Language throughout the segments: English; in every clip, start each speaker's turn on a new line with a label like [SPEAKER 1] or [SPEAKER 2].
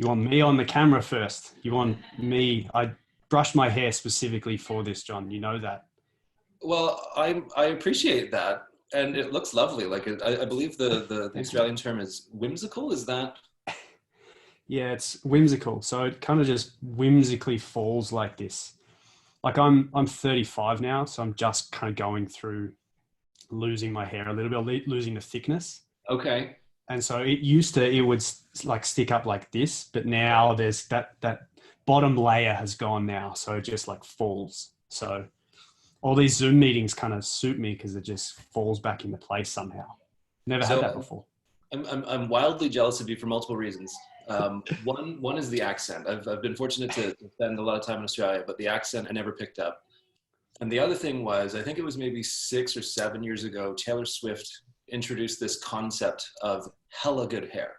[SPEAKER 1] You want me on the camera first. You want me. I brushed my hair specifically for this, John. You know that.
[SPEAKER 2] Well, I appreciate that, and it looks lovely. Like I believe the Australian term is whimsical. Is that?
[SPEAKER 1] Yeah, it's whimsical. So it kind of just whimsically falls like this. Like I'm 35 now, so I'm just kind of going through losing my hair a little bit, losing the thickness.
[SPEAKER 2] Okay.
[SPEAKER 1] And so it would like stick up like this, but now there's that bottom layer has gone now. So it just like falls. So all these Zoom meetings kind of suit me because it just falls back into place somehow. Never had that
[SPEAKER 2] So
[SPEAKER 1] before.
[SPEAKER 2] I'm wildly jealous of you for multiple reasons. One is the accent. I've been fortunate to spend a lot of time in Australia, but the accent I never picked up. And the other thing was, I think it was maybe 6 or 7 years ago, Taylor Swift introduced this concept of hella good hair.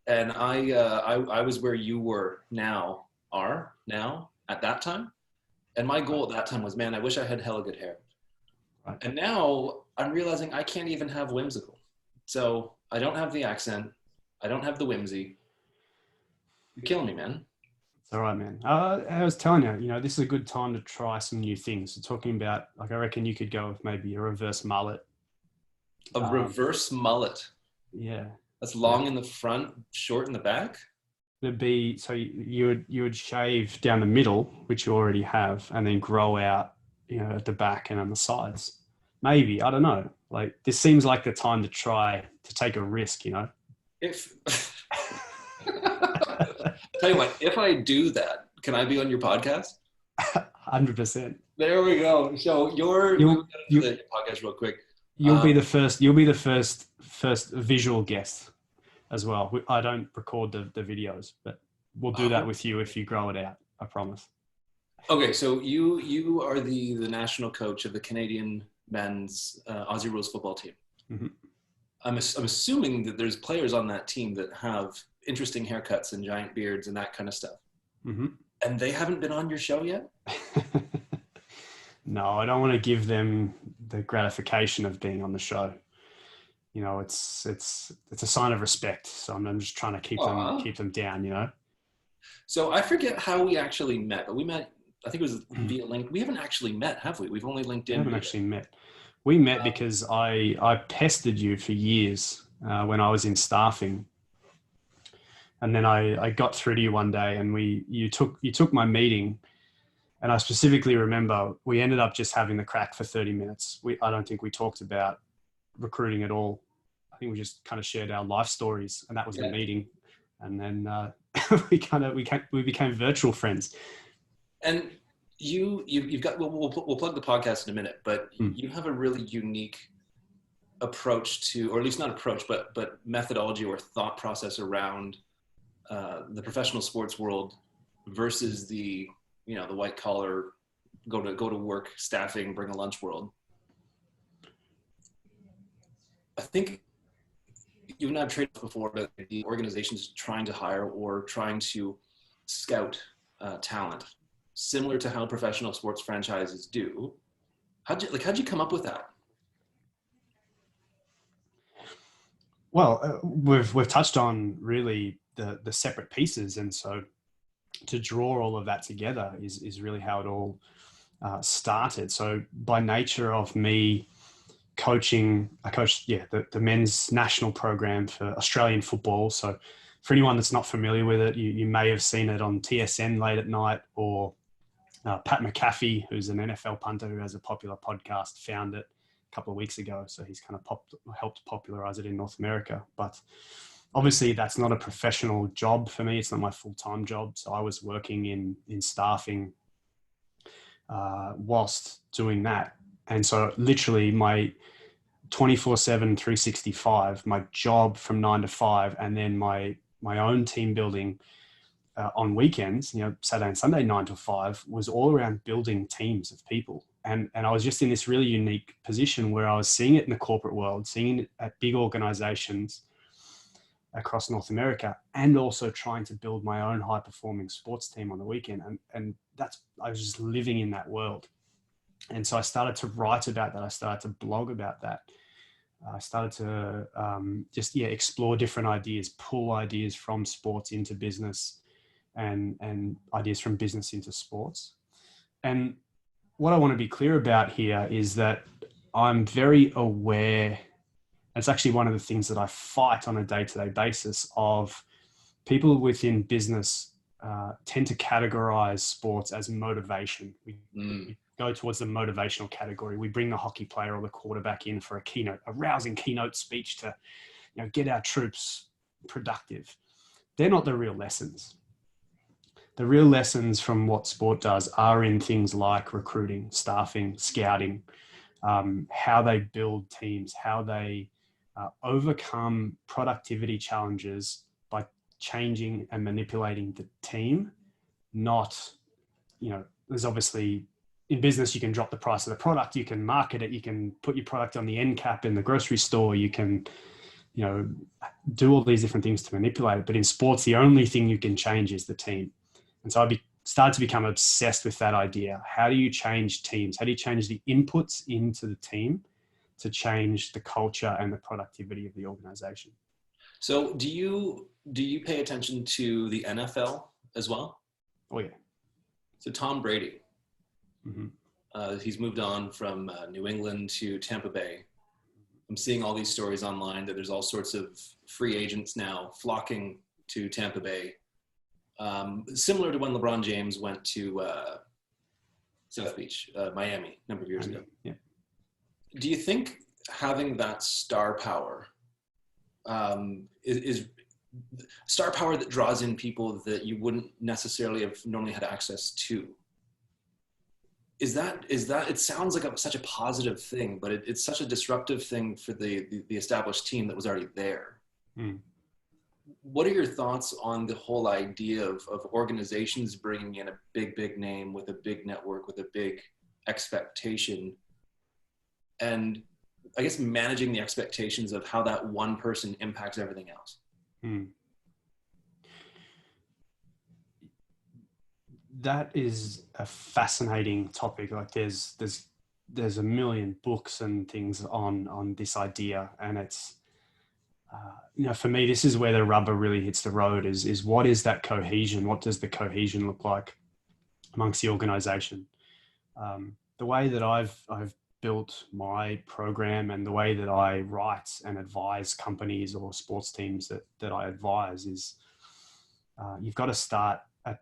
[SPEAKER 2] And I was where you are now at that time. And my goal at that time was, man, I wish I had hella good hair.
[SPEAKER 1] Right.
[SPEAKER 2] And now I'm realizing I can't even have whimsical. So I don't have the accent. I don't have the whimsy. You're killing me, man.
[SPEAKER 1] It's all right, man. I was telling you, this is a good time to try some new things. So talking about, like, I reckon you could go with maybe a reverse mullet.
[SPEAKER 2] A reverse mullet.
[SPEAKER 1] Yeah.
[SPEAKER 2] That's long in the front, short in the back.
[SPEAKER 1] It'd be, so you would shave down the middle, which you already have, and then grow out, at the back and on the sides. Maybe, I don't know. Like, this seems like the time to try to take a risk,
[SPEAKER 2] If tell you what, if I do that, can I be on your podcast?
[SPEAKER 1] 100%.
[SPEAKER 2] There we go. So
[SPEAKER 1] You'll
[SPEAKER 2] the podcast real quick.
[SPEAKER 1] You'll be the first. You'll be the first visual guest as well. I don't record the videos, but we'll do that with you if you grow it out. I promise.
[SPEAKER 2] Okay, so you are the national coach of the Canadian men's Aussie Rules football team.
[SPEAKER 1] Mm-hmm.
[SPEAKER 2] I'm assuming that there's players on that team that have interesting haircuts and giant beards and that kind of stuff.
[SPEAKER 1] Mm-hmm.
[SPEAKER 2] And they haven't been on your show yet?
[SPEAKER 1] No, I don't want to give them the gratification of being on the show. It's a sign of respect. So I'm just trying to keep them down.
[SPEAKER 2] So I forget how we actually met, but we met. I think it was via link. We haven't actually met, have we? We've only linked in.
[SPEAKER 1] We haven't actually met. We met because I pestered you for years when I was in staffing, and then I got through to you one day, and you took my meeting, and I specifically remember we ended up just having the crack for 30 minutes. I don't think we talked about recruiting at all. I think we just kind of shared our life stories, and that was the meeting, and then we became virtual friends. And
[SPEAKER 2] you've got, we'll plug the podcast in a minute, but you have a really unique approach to, or at least not approach, but methodology or thought process around the professional sports world versus the white collar, go to work, staffing, bring a lunch world. I think you and I have traded before, but the organizations trying to hire or trying to scout talent, similar to how professional sports franchises do. How'd you come up with that?
[SPEAKER 1] Well, we've touched on really the separate pieces, and so to draw all of that together is really how it all started. So by nature of me coaching, I coached the men's national program for Australian football. So for anyone that's not familiar with it, you may have seen it on TSN late at night, or Pat McAfee, who's an NFL punter who has a popular podcast, found it a couple of weeks ago. So he's kind of helped popularize it in North America. But obviously that's not a professional job for me. It's not my full-time job. So I was working in staffing whilst doing that. And so literally my 24/7, 365, my job from 9 to 5, and then my own team building on weekends, Saturday and Sunday, 9 to 5, was all around building teams of people. And I was just in this really unique position where I was seeing it in the corporate world, seeing it at big organizations across North America, and also trying to build my own high performing sports team on the weekend. And I was just living in that world. And so I started to write about that. I started to blog about that. I started to explore different ideas, pull ideas from sports into business, and ideas from business into sports. And what I want to be clear about here is that I'm very aware. It's actually one of the things that I fight on a day-to-day basis of people within business tend to categorize sports as motivation. We go towards the motivational category. We bring the hockey player or the quarterback in for a rousing keynote speech to, get our troops productive. They're not the real lessons. The real lessons from what sport does are in things like recruiting, staffing, scouting, how they build teams, how they overcome productivity challenges by changing and manipulating the team. Not, there's obviously in business, you can drop the price of the product, you can market it, you can put your product on the end cap in the grocery store, you can, do all these different things to manipulate it. But in sports, the only thing you can change is the team. And so I started to become obsessed with that idea. How do you change teams? How do you change the inputs into the team to change the culture and the productivity of the organization?
[SPEAKER 2] So do you pay attention to the NFL as well?
[SPEAKER 1] Oh, yeah.
[SPEAKER 2] So Tom Brady,
[SPEAKER 1] mm-hmm.
[SPEAKER 2] He's moved on from New England to Tampa Bay. I'm seeing all these stories online that there's all sorts of free agents now flocking to Tampa Bay. Similar to when LeBron James went to South Beach, Miami, a number of years ago.
[SPEAKER 1] Yeah.
[SPEAKER 2] Do you think having that star power is star power that draws in people that you wouldn't necessarily have normally had access to? Is that it sounds like such a positive thing, but it's such a disruptive thing for the established team that was already there. What are your thoughts on the whole idea of organizations bringing in a big name with a big network, with a big expectation, and I guess managing the expectations of how that one person impacts everything else?
[SPEAKER 1] That is a fascinating topic. Like there's a million books and things on this idea, and it's for me, this is where the rubber really hits the road. Is what is that cohesion? What does the cohesion look like amongst the organization? The way that I've built my program and the way that I write and advise companies or sports teams that I advise is you've got to start at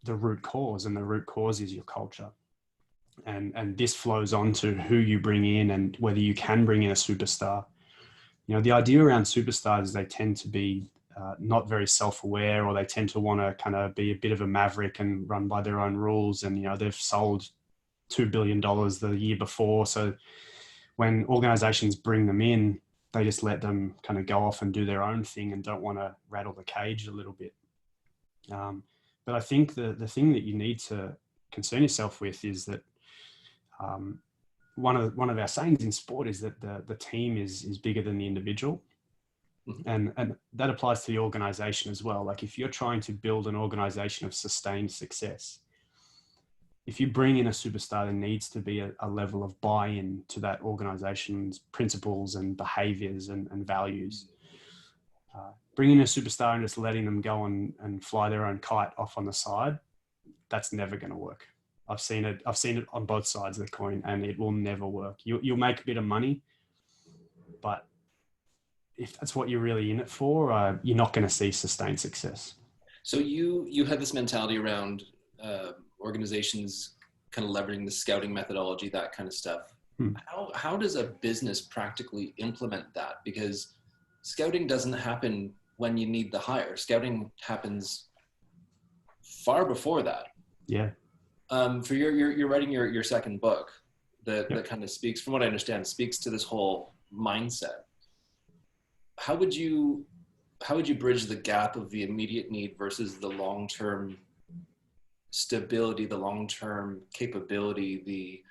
[SPEAKER 1] the root cause, and the root cause is your culture. And this flows on to who you bring in and whether you can bring in a superstar. The idea around superstars is they tend to be not very self-aware, or they tend to want to kind of be a bit of a maverick and run by their own rules. And, they've sold $2 billion the year before. So when organizations bring them in, they just let them kind of go off and do their own thing and don't want to rattle the cage a little bit. But I think the thing that you need to concern yourself with is that one of our sayings in sport is that the team is bigger than the individual. And that applies to the organization as well. Like if you're trying to build an organization of sustained success, if you bring in a superstar, there needs to be a level of buy-in to that organization's principles and behaviors and values. Bringing a superstar and just letting them go and fly their own kite off on the side, that's never going to work. I've seen it on both sides of the coin, and it will never work. You'll make a bit of money, but if that's what you're really in it for, you're not going to see sustained success.
[SPEAKER 2] So you had this mentality around organizations kind of leveraging the scouting methodology, that kind of stuff. How does a business practically implement that? Because scouting doesn't happen when you need the hire. Scouting happens far before that.
[SPEAKER 1] Yeah.
[SPEAKER 2] For you're writing your second book that kind of speaks, from what I understand, speaks to this whole mindset. How would you bridge the gap of the immediate need versus the long-term stability, the long-term capability,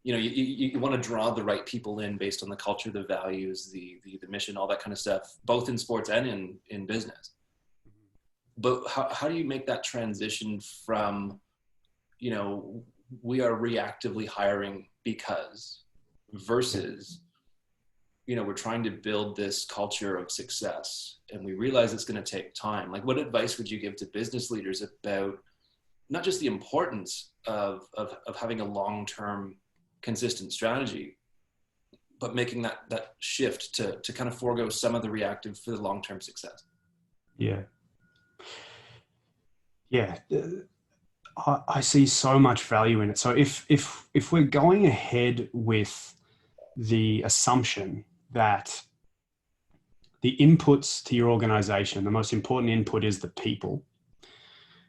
[SPEAKER 2] you want to draw the right people in based on the culture, the values, the mission, all that kind of stuff, both in sports and in business. But how do you make that transition from, we are reactively hiring because versus we're trying to build this culture of success, and we realize it's going to take time. Like, what advice would you give to business leaders about not just the importance of having a long-term consistent strategy, but making that shift to kind of forego some of the reactive for the long-term success?
[SPEAKER 1] Yeah. I see so much value in it. So if we're going ahead with the assumption that the inputs to your organization, the most important input is the people.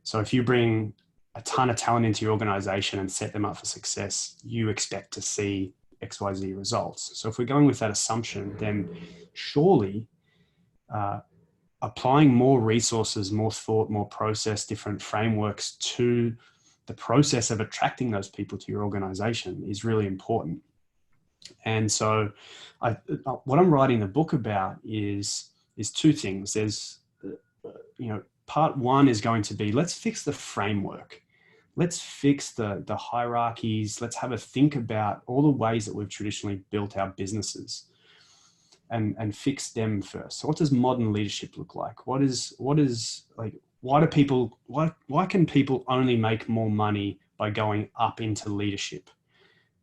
[SPEAKER 1] So if you bring a ton of talent into your organization and set them up for success, you expect to see XYZ results. So if we're going with that assumption, then surely applying more resources, more thought, more process, different frameworks to the process of attracting those people to your organization is really important. And so what I'm writing the book about is two things. There's, part one is going to be, let's fix the framework. Let's fix the hierarchies. Let's have a think about all the ways that we've traditionally built our businesses and fix them first. So what does modern leadership look like? What is like, why can people only make more money by going up into leadership,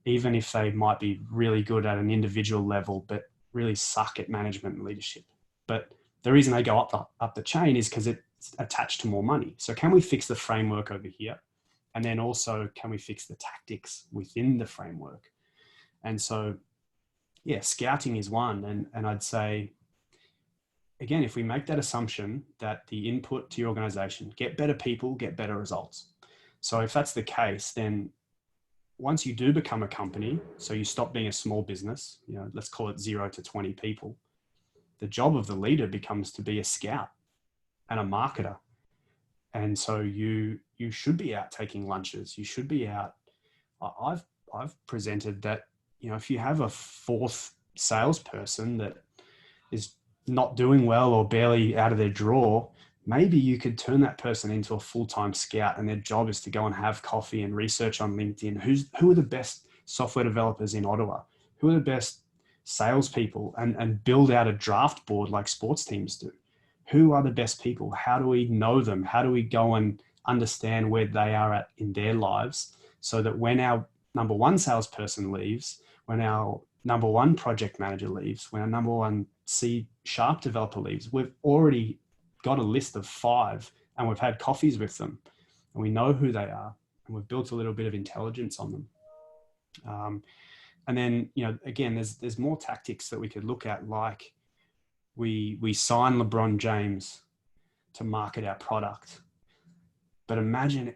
[SPEAKER 1] even if they might be really good at an individual level, but really suck at management and leadership? But the reason they go up the chain is because it's attached to more money. So can we fix the framework over here? And then also, can we fix the tactics within the framework? And so, yeah, scouting is one. And I'd say, again, if we make that assumption that the input to your organization, get better people, get better results. So if that's the case, then once you do become a company, so you stop being a small business, let's call it 0 to 20 people, the job of the leader becomes to be a scout and a marketer. And so you should be out taking lunches. You should be out. I've presented that, if you have a fourth salesperson that is not doing well or barely out of their drawer, maybe you could turn that person into a full-time scout, and their job is to go and have coffee and research on LinkedIn. Who are the best software developers in Ottawa? Who are the best salespeople? And build out a draft board like sports teams do. Who are the best people? How do we know them? How do we go and understand where they are at in their lives, so that when our number one salesperson leaves, when our number one project manager leaves, when our number one C# developer leaves, we've already got a list of 5 and we've had coffees with them and we know who they are and we've built a little bit of intelligence on them. And then, again, there's more tactics that we could look at, like we sign LeBron James to market our product. But imagine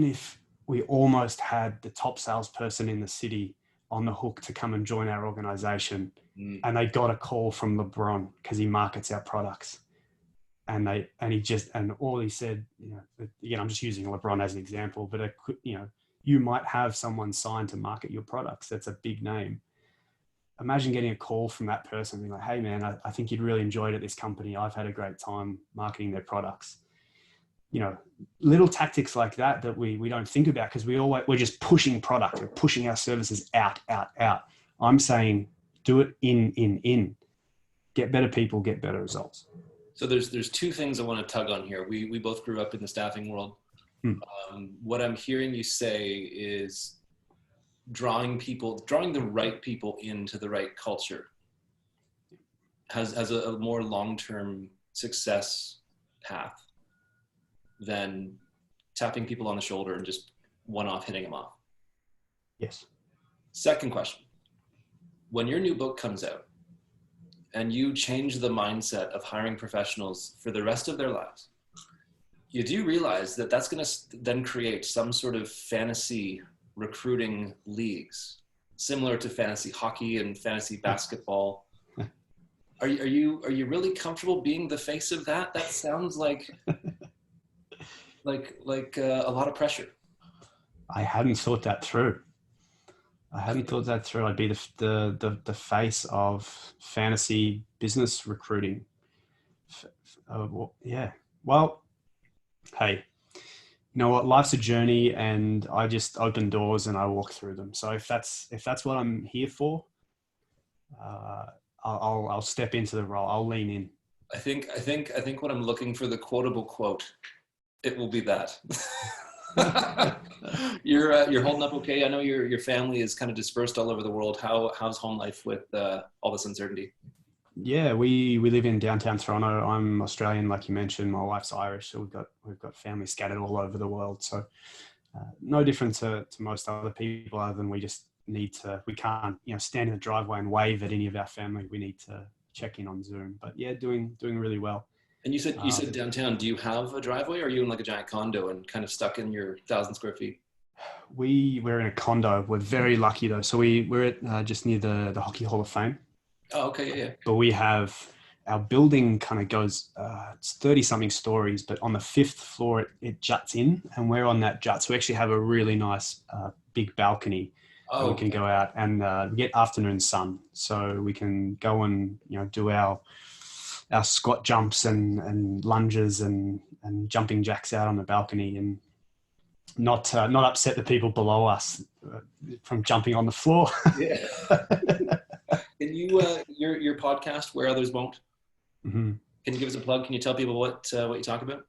[SPEAKER 1] if we almost had the top salesperson in the city on the hook to come and join our organization, and they got a call from LeBron because he markets our products. And all he said, again, I'm just using LeBron as an example, but you might have someone signed to market your products. That's a big name. Imagine getting a call from that person being like, hey man, I think you'd really enjoy it at this company. I've had a great time marketing their products. Little tactics like that we don't think about because we're just pushing product, we're pushing our services out. I'm saying do it in. Get better people, get better results.
[SPEAKER 2] So there's 2 things I want to tug on here. We both grew up in the staffing world. What I'm hearing you say is drawing the right people into the right culture has a more long-term success path than tapping people on the shoulder and just one-off hitting them off.
[SPEAKER 1] Yes.
[SPEAKER 2] Second question. When your new book comes out and you change the mindset of hiring professionals for the rest of their lives, you do realize that that's going to then create some sort of fantasy recruiting leagues, similar to fantasy hockey and fantasy basketball. Are you really comfortable being the face of that? That sounds like a lot of pressure.
[SPEAKER 1] I hadn't thought that through. I'd be the face of fantasy business recruiting. Yeah. Well, hey, you know what? Life's a journey, and I just open doors and I walk through them. So if that's what I'm here for, uh, I'll step into the role. I'll lean in.
[SPEAKER 2] I think when I'm looking for the quotable quote, it will be that. You're holding up okay. I know your family is kind of dispersed all over the world. How's home life with all this uncertainty?
[SPEAKER 1] Yeah, we live in downtown Toronto. I'm Australian, like you mentioned. My wife's Irish, so we've got family scattered all over the world. So no different to most other people, other than we can't stand in the driveway and wave at any of our family. We need to check in on Zoom. But yeah, doing really well.
[SPEAKER 2] And you said downtown. Do you have a driveway, or are you in like a giant condo and kind of stuck in your 1,000 square feet?
[SPEAKER 1] We're in a condo. We're very lucky though. So we're at just near the Hockey Hall of Fame.
[SPEAKER 2] Oh, okay, yeah, yeah.
[SPEAKER 1] But we have our building kind of goes, it's 30 something stories, but on the fifth floor, it juts in, and we're on that jut. So we actually have a really nice big balcony, and
[SPEAKER 2] Oh,
[SPEAKER 1] we can
[SPEAKER 2] okay.
[SPEAKER 1] go out and we get afternoon sun. So we can go and, do our squat jumps and lunges and jumping jacks out on the balcony, and not upset the people below us from jumping on the floor.
[SPEAKER 2] Yeah. Can you your podcast Where Others Won't?
[SPEAKER 1] Mhm.
[SPEAKER 2] Can you give us a plug? Can you tell people what you talk about?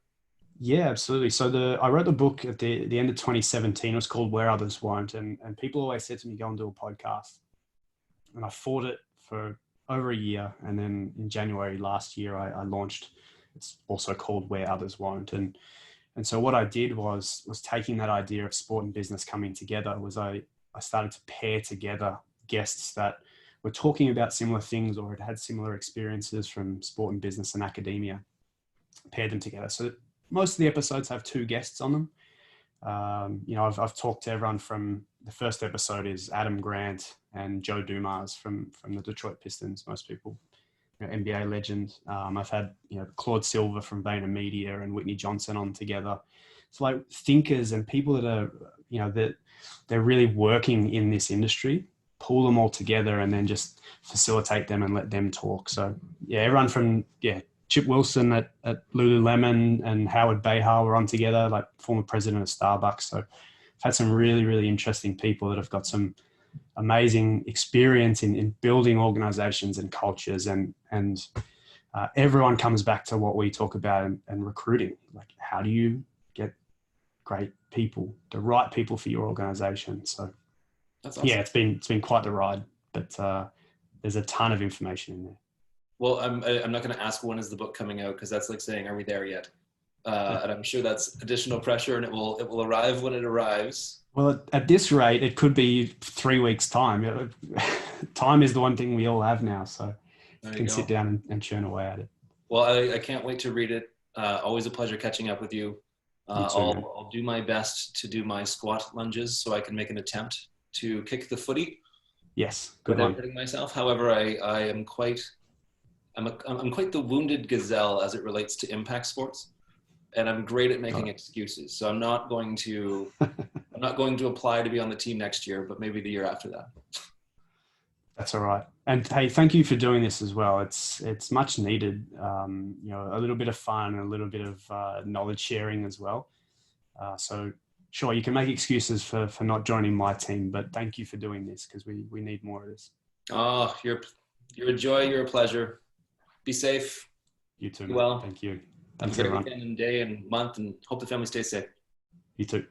[SPEAKER 1] Yeah, absolutely. So I wrote the book at the end of 2017. It was called Where Others Won't, and people always said to me, "Go and do a podcast." And I fought it for over a year, and then in January last year, I launched. It's also called Where Others Won't, and so what I did was taking that idea of sport and business coming together. I started to pair together guests that were talking about similar things or had similar experiences from sport and business and academia, paired them together. So most of the episodes have two guests on them. I've talked to everyone from the first episode is Adam Grant and Joe Dumas from the Detroit Pistons. Most people, NBA legend. I've had Claude Silver from VaynerMedia and Whitney Johnson on together. It's like thinkers and people that are that they're really working in this industry. Pull them all together and then just facilitate them and let them talk. So yeah, everyone from Chip Wilson at Lululemon and Howard Behar were on together, like former president of Starbucks. So I've had some really, really interesting people that have got some amazing experience in building organizations and cultures, and everyone comes back to what we talk about and recruiting. Like, how do you get great people, the right people for your organization? So
[SPEAKER 2] That's awesome.
[SPEAKER 1] yeah, it's been quite the ride, but there's a ton of information in there.
[SPEAKER 2] Well, I'm not going to ask when is the book coming out, because that's like saying, are we there yet? And I'm sure that's additional pressure, and it will arrive when it arrives.
[SPEAKER 1] Well, at this rate, it could be 3 weeks' time. Time is the one thing we all have now, so
[SPEAKER 2] There
[SPEAKER 1] you
[SPEAKER 2] you
[SPEAKER 1] can sit
[SPEAKER 2] go.
[SPEAKER 1] down and churn away at it.
[SPEAKER 2] Well, I can't wait to read it. Always a pleasure catching up with you.
[SPEAKER 1] You too, man.
[SPEAKER 2] I'll do my best to do my squat lunges so I can make an attempt to kick the footy
[SPEAKER 1] Yes, good
[SPEAKER 2] without
[SPEAKER 1] one.
[SPEAKER 2] hurting myself. However, I am quite I'm quite the wounded gazelle as it relates to impact sports, and I'm great at making excuses. So I'm not going to apply to be on the team next year, but maybe the year after that.
[SPEAKER 1] That's all right. And hey, thank you for doing this as well. It's much needed. A little bit of fun, a little bit of knowledge sharing as well. So sure, you can make excuses for not joining my team, but thank you for doing this, because we need more of this.
[SPEAKER 2] Oh, you're a joy. You're a pleasure. Be safe.
[SPEAKER 1] You too,
[SPEAKER 2] Be
[SPEAKER 1] man.
[SPEAKER 2] well.
[SPEAKER 1] Thank you.
[SPEAKER 2] Have a
[SPEAKER 1] Thanks,
[SPEAKER 2] great
[SPEAKER 1] everyone.
[SPEAKER 2] weekend and day and month, and hope the family stays safe.
[SPEAKER 1] You too.